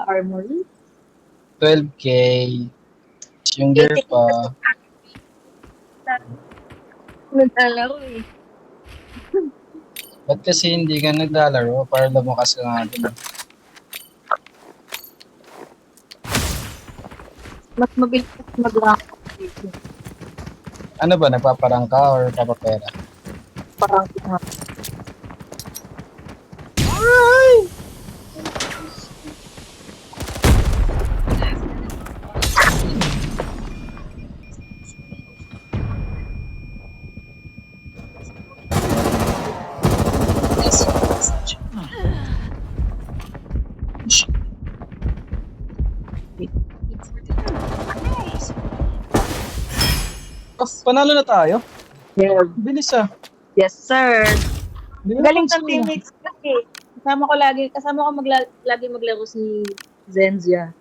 Armory. 12K. Yung gear pa. Naglalaro eh. Ba't kasi hindi ka naglalaro para lumakas ka nga din? Mas mabilis mag-rank up. Ano ba, nagpaparang ka or papapera? Parang Oh, panalo na tayo? yeah. Bilis ah. Yes, sir. Hindi na Galing pansin kang mo. teammates kasi. Kasama ko lagi maglaro si Zenzia.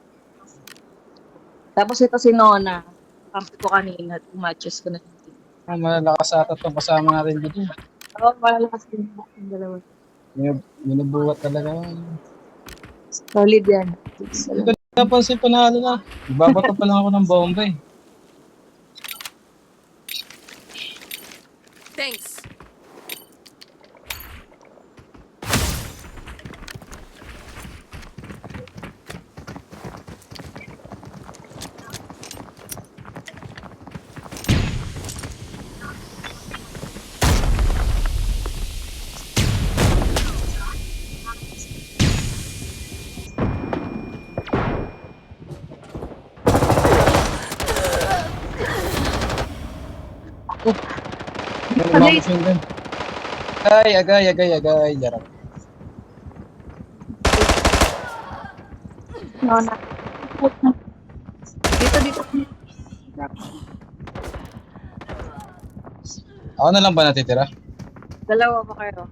Tapos ito si Nona. Kampi ko kanina. 2 matches ko na. Ah, malalakas ata itong kasama natin dito. Oo, malalakas din yung dalawa. Minubuhat talaga. Solid yan. Hindi ko napansin panalo na. Ibabato pa lang ako ng bomba eh. Thanks. Agay. Agay. Jarap. Nona. Dito. Ako na lang ba natitira? Dalawa pa kayo.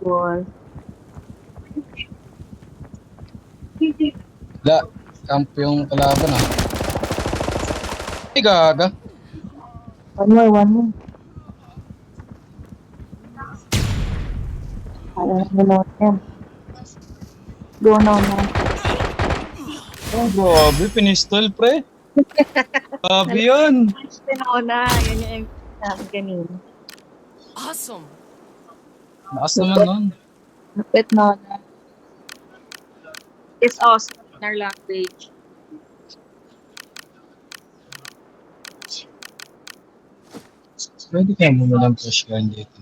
Cool. La, camp yung kalaban ah. Ay, gaga. One more. Parang nanonood yan. Go now. Oh, grabe, pinistol pre. Grabe yun. Nona, yan yung namin kanina. Awesome. Lakas naman nun. Lupit Nona. It's awesome in our language. Pwede kaya mo lang push gun dito.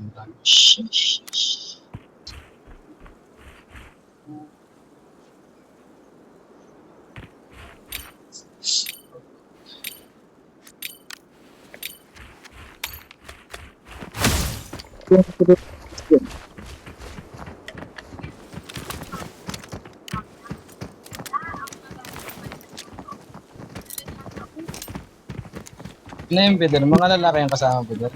Ano yung bidder? Mga lalaki yung kasama bidder?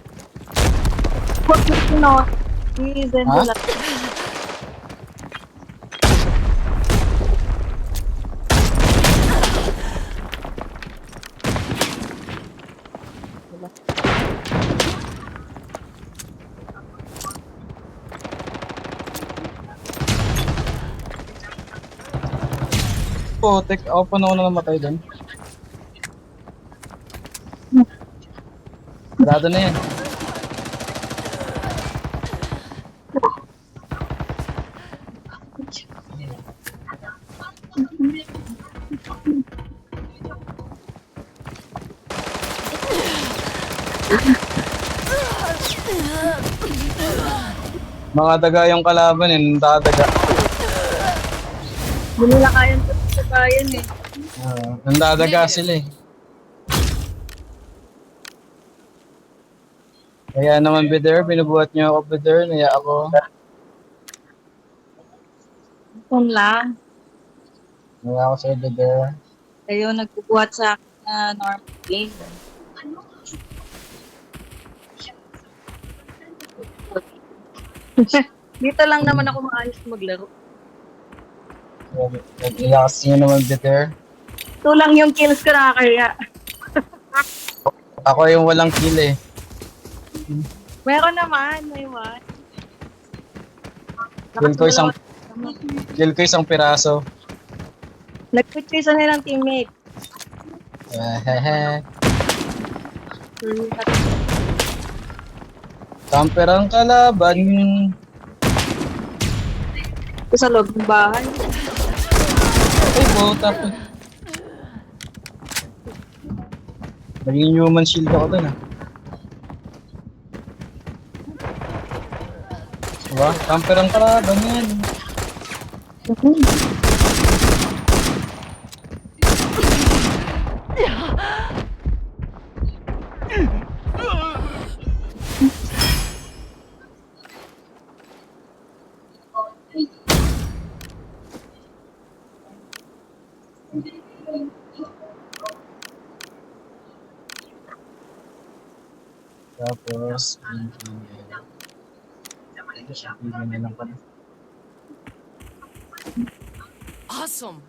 Huwag na si Nona. Si Zenzo Ha? lang. Oo, ako pa na namatay doon. Sarado na yan. Mga daga yung kalaban eh, nandadaga. Hindi nila kayang sabayan eh. Nandadaga sila eh. Kaya naman bidder, binubuhat niyo ako bidder, naya ako. Kung lang. Naya ako sa bidder. Kayo nagbubuhat sa akin na normal game. Dito lang naman ako maayos maglaro. Relax niyo naman bidder. Ito lang yung kills ko nakakaya. Ako yung walang kill eh. Meron naman, may one. Kill ko isang piraso. Nag-quit kayo sa nilang teammate. Hehehe. Camper ang kalaban. Ito sa loob ng bahay. Ay, puta po. Naging human shield ako dun ah. Diba? Camper ang kalaban yan. Tapos, bigyan lang pala. Awesome.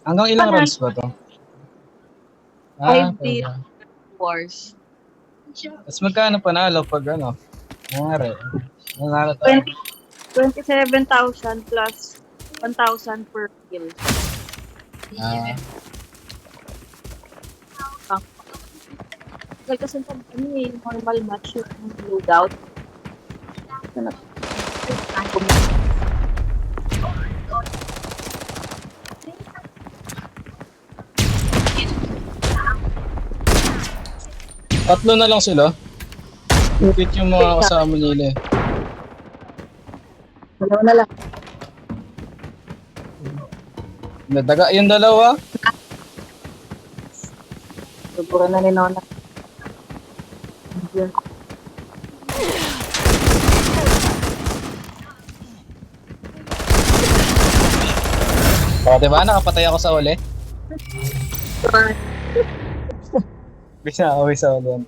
Hanggang ilang rounds ba to? Five pwede. Wars. Tapos magkano panalo pag ano? Nangyari. Nanalo tayo. 27,000 plus 1,000 per kill. Kasi pag ano eh, normal match yung loadout. Tatlo na lang sila. Quit yung mga kasama nila eh. Dalawa na lang. Nadaga yung dalawa. Sobra na ni Nona. O, diba? Nakapatay ako sa uli. Bisa ako sa uli.